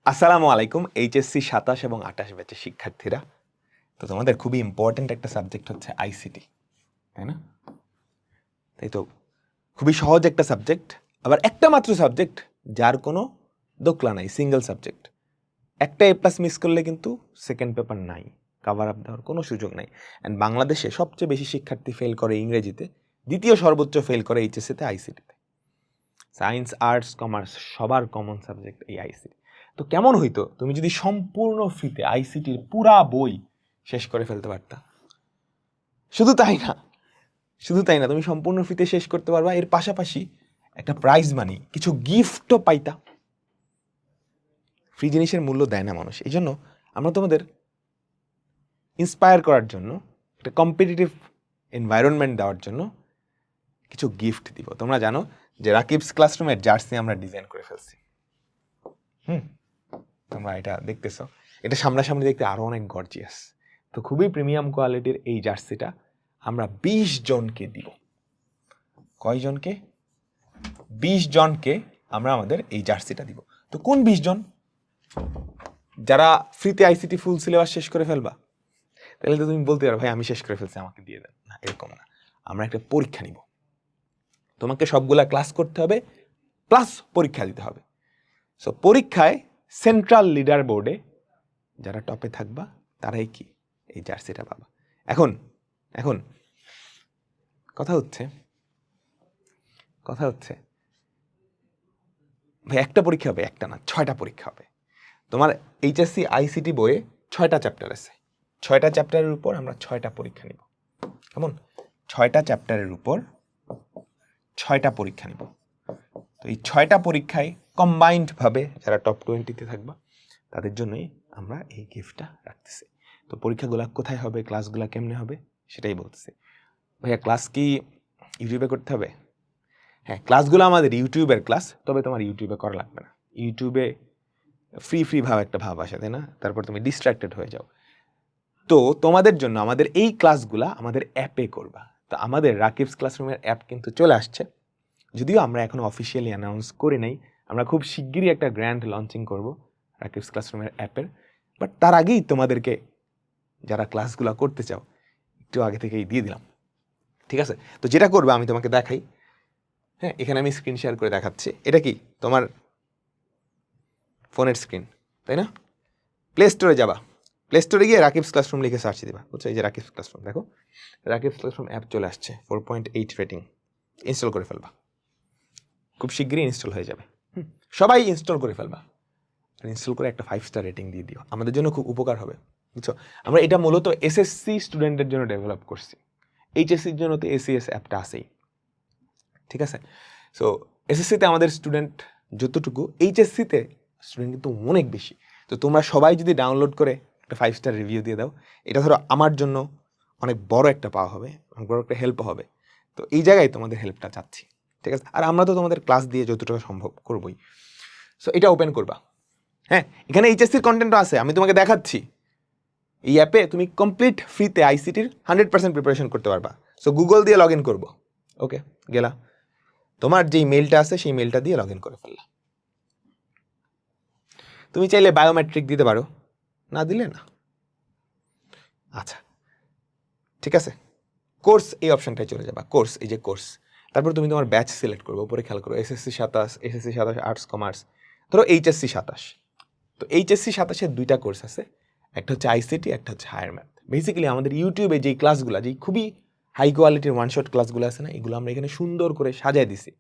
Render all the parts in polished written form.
আসসালামু আলাইকুম। এইচএসসি 27 এবং 28 ব্যাচের শিক্ষার্থীরা, তো তোমাদের খুবই ইম্পর্ট্যান্ট একটা সাবজেক্ট হচ্ছে আইসিটি, তাই না? তাই তো, খুবই সহজ একটা সাবজেক্ট, আবার একটা মাত্র সাবজেক্ট যার কোনো দোকলা নাই, সিঙ্গেল সাবজেক্ট। একটা এ প্লাস মিস করলে কিন্তু সেকেন্ড পেপার নাই, কাভার আপ দেওয়ার কোনো সুযোগ নাই। অ্যান্ড বাংলাদেশে সবচেয়ে বেশি শিক্ষার্থী ফেল করে ইংরেজিতে, দ্বিতীয় সর্বোচ্চ ফেল করে এইচএসসিতে আইসিটিতে। সায়েন্স, আর্টস, কমার্স সবার কমন সাবজেক্ট এই আইসিটি। তো কেমন হইতো তুমি যদি সম্পূর্ণ ফ্রিতে আইসিটির পুরা বই শেষ করে ফেলতে পারতা? শুধু তাই না, তুমি সম্পূর্ণ ফ্রিতে শেষ করতে পারবা, এর পাশাপাশি একটা প্রাইজ মানি, কিছু গিফটও পাইতা। ফ্রি জিনিসের মূল্য দেয় না মানুষ, এই জন্য আমরা তোমাদের ইন্সপায়ার করার জন্য, একটা কম্পিটিটিভ এনভায়রনমেন্ট দেওয়ার জন্য কিছু গিফট দিব। তোমরা জানো যে রাকিবস ক্লাসরুমের জার্সি আমরা ডিজাইন করে ফেলছি। তোমরা এটা দেখতেছো, এটা সামনাসামনি দেখতে আরো অনেক গর্জিয়াস। তো খুবই প্রিমিয়াম কোয়ালিটির এই জার্সিটা আমরা 20 জনকে দিব। কয়জনকে? 20 জনকে আমরা আমাদের এই জার্সিটা দিব। তো কোন 20 জন? যারা ফ্রিতে আইসিটি ফুল সিলেবাস শেষ করে ফেলবা। তাহলে তো তুমি বলতে পারো, ভাই আমি শেষ করে ফেলছি, আমাকে দিয়ে দেন। না, এরকম না, আমরা একটা পরীক্ষা নিব। তোমাকে সবগুলা ক্লাস করতে হবে, প্লাস পরীক্ষা দিতে হবে। সো পরীক্ষায় সেন্ট্রাল লিডার বোর্ডে যারা টপে থাকবা তারাই কি এই জার্সিটা পাবা। এখন এখন কথা হচ্ছে ভাই, একটা পরীক্ষা হবে? একটা না, 6টা পরীক্ষা হবে। তোমার এইচএসসি আইসিটি বইয়ে 6টা চ্যাপ্টার আছে। 6টা চ্যাপ্টারের উপর আমরা 6টা পরীক্ষা নিব। কেমন? 6টা চ্যাপ্টারের উপর 6টা পরীক্ষা নিব। তো এই 6টা পরীক্ষায় কম্বাইন্ডভাবে যারা টপ 20-তে থাকবা তাদের জন্যই আমরা এই গিফটটা রাখতেছি। তো পরীক্ষাগুলো কোথায় হবে, ক্লাসগুলো কেমনে হবে সেটাই বলতেছি। ভাইয়া ক্লাস কি ইউটিউবে করতে হবে? হ্যাঁ, ক্লাসগুলো আমাদের ইউটিউবের ক্লাস, তবে তোমার ইউটিউবে করা লাগবে না। ইউটিউবে ফ্রি ভাব একটা ভাব আসে, তাই না? তারপর তুমি ডিস্ট্র্যাক্টেড হয়ে যাও। তো তোমাদের জন্য আমাদের এই ক্লাসগুলা আমাদের অ্যাপে করবা। তো আমাদের রাকিবস ক্লাসরুমের অ্যাপ কিন্তু চলে আসছে, যদিও আমরা এখনো অফিসিয়ালি অ্যানাউন্স করি নাই। আমরা খুব শিগগিরই একটা গ্র্যান্ড লঞ্চিং করব রাকিবস ক্লাসরুমের অ্যাপের। বাট তার আগেই তোমাদেরকে, যারা ক্লাসগুলো করতে চাও, একটু আগে থেকেই দিয়ে দিলাম, ঠিক আছে? তো যেটা করবে আমি তোমাকে দেখাই। হ্যাঁ, এখানে আমি স্ক্রিন শেয়ার করে দেখাচ্ছি। এটা কি তোমার ফোনের স্ক্রিন, তাই না? প্লে স্টোরে যাবা, প্লে স্টোরে গিয়ে রাকিবস ক্লাসরুম লিখে সার্চ দিবা, বুঝছো? এই যে রাকিবস ক্লাসরুম, দেখো রাকিবস ক্লাসরুম অ্যাপ চলে আসছে, 4.8 রেটিং। ইনস্টল করে ফেলবা, খুব শিগগিরই ইনস্টল হয়ে যাবে। সবাই ইনস্টল করে ফেলবা, ইনস্টল করে একটা 5 স্টার রেটিং দিয়ে দিও, আমাদের জন্য খুব উপকার হবে, বুঝছো? আমরা এটা মূলত এসএসসি স্টুডেন্টের জন্য ডেভেলপ করছি। এইচএসসির জন্য তো এসিএস অ্যাপটা আছেই, ঠিক আছে? সো এসএসসিতে আমাদের স্টুডেন্ট যতটুকু, এইচএসসিতে স্টুডেন্ট কিন্তু অনেক বেশি। তো তোমরা সবাই যদি ডাউনলোড করে একটা 5 স্টার রিভিউ দিয়ে দাও, এটা ধরো আমার জন্য অনেক বড় একটা পাওয়া হবে, অনেক বড় একটা হেল্প হবে। তো এই জায়গায় তোমাদের হেল্পটা চাচ্ছি, ঠিক আছে? আর আমরা তো তোমাদের ক্লাস দিয়ে যতটুকু সম্ভব করবই। সো এটা ওপেন করবা। হ্যাঁ, এখানে এইচএসসির কন্টেন্টও আছে, আমি তোমাকে দেখাচ্ছি। এই অ্যাপে তুমি কমপ্লিট ফ্রিতে আইসিটির 100% প্রিপারেশন করতে পারবা। সো গুগল দিয়ে লগ ইন করবো। ওকে, গেলা, তোমার যেই মেলটা আছে সেই মেলটা দিয়ে লগ ইন করে ফেললা। তুমি চাইলে বায়োমেট্রিক দিতে পারো, না দিলে না। আচ্ছা, ঠিক আছে। কোর্স, এই অপশনটায় চলে যাবা, কোর্স, এই যে কোর্স। তারপর তুমি তোমার ব্যাচ সিলেক্ট করবো, উপরে খেয়াল করো এসএসসি 27, এসএসসি 27 আর্টস কমার্স, ধরো এইচএসসি 27। তো এইচএসসি 27-এর 2টা কোর্স আছে, একটা হচ্ছে আইসিটি, একটা হচ্ছে হায়ার ম্যাথ। বেসিক্যালি আমাদের ইউটিউবে যেই ক্লাসগুলো, যেই খুবই হাই কোয়ালিটির ওয়ান শট ক্লাসগুলো আছে না, এগুলো আমরা এখানে সুন্দর করে সাজায় দিছি।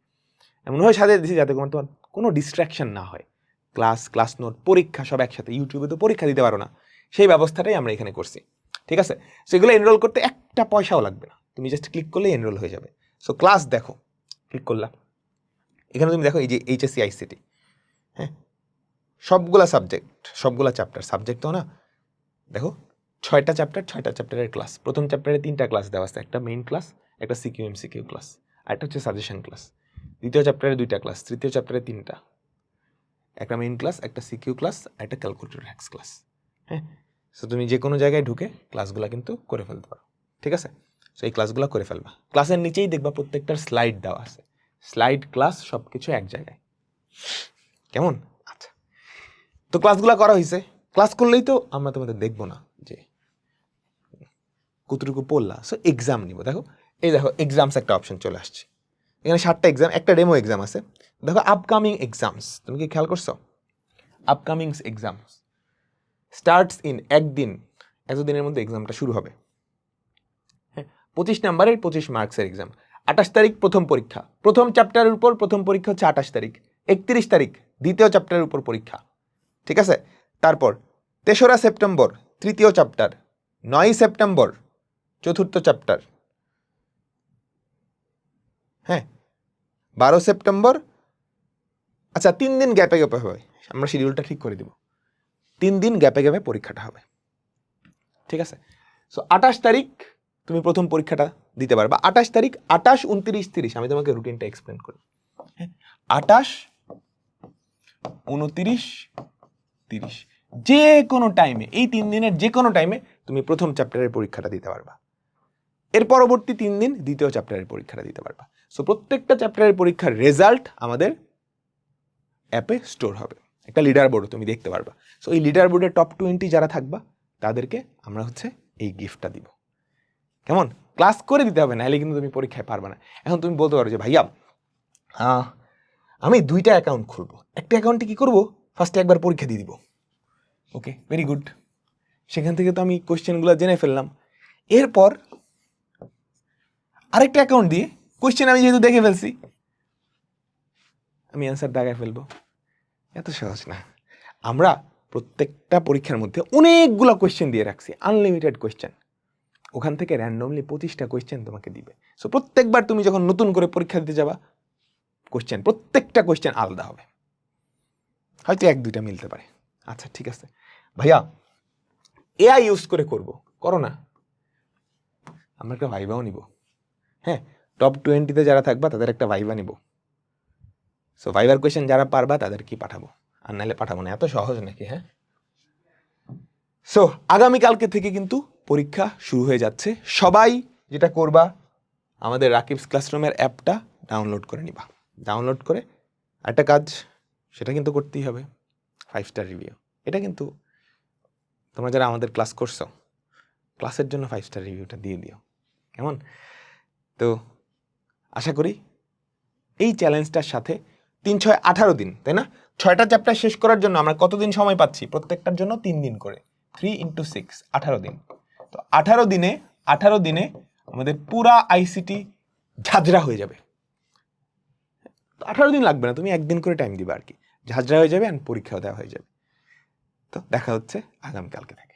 এমনভাবে সাজিয়ে দিছি যাতে তোমার কোনো ডিস্ট্র্যাকশন না হয়। ক্লাস, ক্লাস নোট, পরীক্ষা সব একসাথে। ইউটিউবে তো পরীক্ষা দিতে পারো না, সেই ব্যবস্থাটাই আমরা এখানে করছি, ঠিক আছে? সেগুলো এনরোল করতে একটা পয়সাও লাগবে না, তুমি জাস্ট ক্লিক করলে এনরোল হয়ে যাবে। সো ক্লাস দেখো, ক্লিক করলাম, এখানে তুমি দেখো এই যে এইচএসসি আইসিটি, হ্যাঁ, সবগুলা সাবজেক্ট, সবগুলা চ্যাপ্টার, সাবজেক্ট তো না, দেখো 6টা চ্যাপ্টার, 6টা চ্যাপ্টারের ক্লাস। প্রথম চ্যাপ্টারে 3টা ক্লাস দেওয়া আছে, একটা মেইন ক্লাস, একটা সিকিউ এমসিকিউ ক্লাস, আর একটা হচ্ছে সাজেশন ক্লাস। দ্বিতীয় চ্যাপ্টারে 2টা ক্লাস, তৃতীয় চ্যাপ্টারে 3টা, একটা মেইন ক্লাস, একটা সিকিউ ক্লাস, আর একটা ক্যালকুলেটর হ্যাক্স ক্লাস। হ্যাঁ, সো তুমি যে কোনো জায়গায় ঢুকে ক্লাসগুলো কিন্তু করে ফেলতে পারো, ঠিক আছে? সো এই ক্লাসগুলো করে ফেলবা। ক্লাসের নিচেই দেখবা প্রত্যেকটার স্লাইড দেওয়া আছে, স্লাইড, ক্লাস সব কিছু এক জায়গায়, কেমন? আচ্ছা, তো ক্লাসগুলো করা হয়েছে, ক্লাস করলেই তো আমরা তোমাদের দেখবো না যে কতটুকু পড়লা। সো এক্সাম নিব। দেখো এই দেখো এক্সামস একটা অপশন চলে আসছে, এখানে 7টা এক্সাম, একটা ডেমো এক্সাম আছে। দেখো আপকামিং এক্সামস, তুমি কি খেয়াল করছো? আপকামিং এক্সামস স্টার্টস ইন একদিন, এতদিনের মধ্যে এক্সামটা শুরু হবে। হ্যাঁ, 25 নাম্বারের 25 মার্কসের এক্সাম। 28 তারিখ প্রথম পরীক্ষা, প্রথম চ্যাপ্টারের উপর প্রথম পরীক্ষা হচ্ছে 28 তারিখ। 31 তারিখ দ্বিতীয় চ্যাপ্টারের উপর পরীক্ষা, ঠিক আছে? তারপর 3রা সেপ্টেম্বর তৃতীয় চ্যাপ্টার, 9ই সেপ্টেম্বর চতুর্থ চ্যাপ্টার, হ্যাঁ 12 সেপ্টেম্বর, আচ্ছা 3 দিন গ্যাপে গ্যাপে হবে, আমরা শিডিউলটা ঠিক করে দিব, 3 দিন গ্যাপে গ্যাপে পরীক্ষাটা হবে, ঠিক আছে? সো 28 তারিখ তুমি প্রথম পরীক্ষাটা দিতে পারবা। 28 তারিখ, 28, 29, 30, আমি তোমাকে রুটিনটা এক্সপ্লেন করি। 28, 29, 30 যে কোনো টাইমে, এই 3 দিনের যে কোনো টাইমে তুমি প্রথম চ্যাপ্টারের পরীক্ষাটা দিতে পারবা। এর পরবর্তী 3 দিন দ্বিতীয় চ্যাপ্টারের পরীক্ষাটা দিতে পারবা। সো প্রত্যেকটা চ্যাপ্টারের পরীক্ষার রেজাল্ট আমাদের অ্যাপে স্টোর হবে, একটা লিডার বোর্ড তুমি দেখতে পারবা। সো এই লিডার বোর্ডের টপ 20 যারা থাকবা তাদেরকে আমরা হচ্ছে এই গিফটটা দিব। কেমন? ক্লাস করে দিতে হবে, নাহলে কিন্তু তুমি পরীক্ষায় পারবে না। এখন তুমি বলতে পারো যে ভাইয়া আমি 2টা অ্যাকাউন্ট খুলবো, একটা অ্যাকাউন্টে কি করবো, ফার্স্টে একবার পরীক্ষা দিয়ে দিব। ওকে, ভেরি গুড। সেখান থেকে তো আমি কোয়েশ্চেনগুলো জেনে ফেললাম। এরপর আরেকটা অ্যাকাউন্ট দিয়ে কোয়েশ্চেন আমি যেহেতু দেখে ফেলছি, আমি অ্যান্সার দাগায় ফেলবো। এত সহজ না। আমরা প্রত্যেকটা পরীক্ষার মধ্যে অনেকগুলো কোয়েশ্চেন দিয়ে রাখছি, আনলিমিটেড কোয়েশ্চেন। ওখান থেকে র্যান্ডমলি 25টা কোয়েশ্চেন তোমাকে দিবে। সো প্রত্যেকবার তুমি যখন নতুন করে পরীক্ষা দিতে যাবা, কোয়েশ্চেন প্রত্যেকটা কোয়েশ্চেন আলাদা হবে, হয়তো 1-2টা মিলতে পারে। আচ্ছা ঠিক আছে ভাইয়া, এআই ইউজ করে করো না, আমরা একটা ভাইভাও নিব। হ্যাঁ, টপ 20-তে যারা থাকবা তাদের একটা ভাইভা নিব। সো ভাইভার কোয়েশ্চেন যারা পারবা তাদেরকে পাঠাবো, আর নাহলে পাঠাবো না। এত সহজ নাকি? হ্যাঁ। সো আগামীকালকে থেকে কিন্তু পরীক্ষা শুরু হয়ে যাচ্ছে। সবাই যেটা করবা, আমাদের রাকিবস ক্লাসরুমের অ্যাপটা ডাউনলোড করে নিবা। ডাউনলোড করে একটা কাজ, সেটা কিন্তু করতেই হবে, 5 স্টার রিভিউ। এটা কিন্তু তোমরা যারা আমাদের ক্লাস করছো, ক্লাসের জন্য 5 স্টার রিভিউটা দিয়ে দিও, কেমন? তো আশা করি এই চ্যালেঞ্জটার সাথে 3, 6, 18 দিন, তাই না? 6টা চ্যাপ্টার শেষ করার জন্য আমরা কতদিন সময় পাচ্ছি? প্রত্যেকটার জন্য 3 দিন করে, 3 × 6, 18 দিন। তো 18 দিনে আমাদের পুরা আইসিটি ঝাঁঝরা হয়ে যাবে। 18 দিন লাগবে না, তুমি 1 দিন করে টাইম দিবে আর কি, ঝাঁঝরা হয়ে যাবে, আর পরীক্ষাও দেওয়া হয়ে যাবে। তো দেখা হচ্ছে আগামীকালকে থেকে।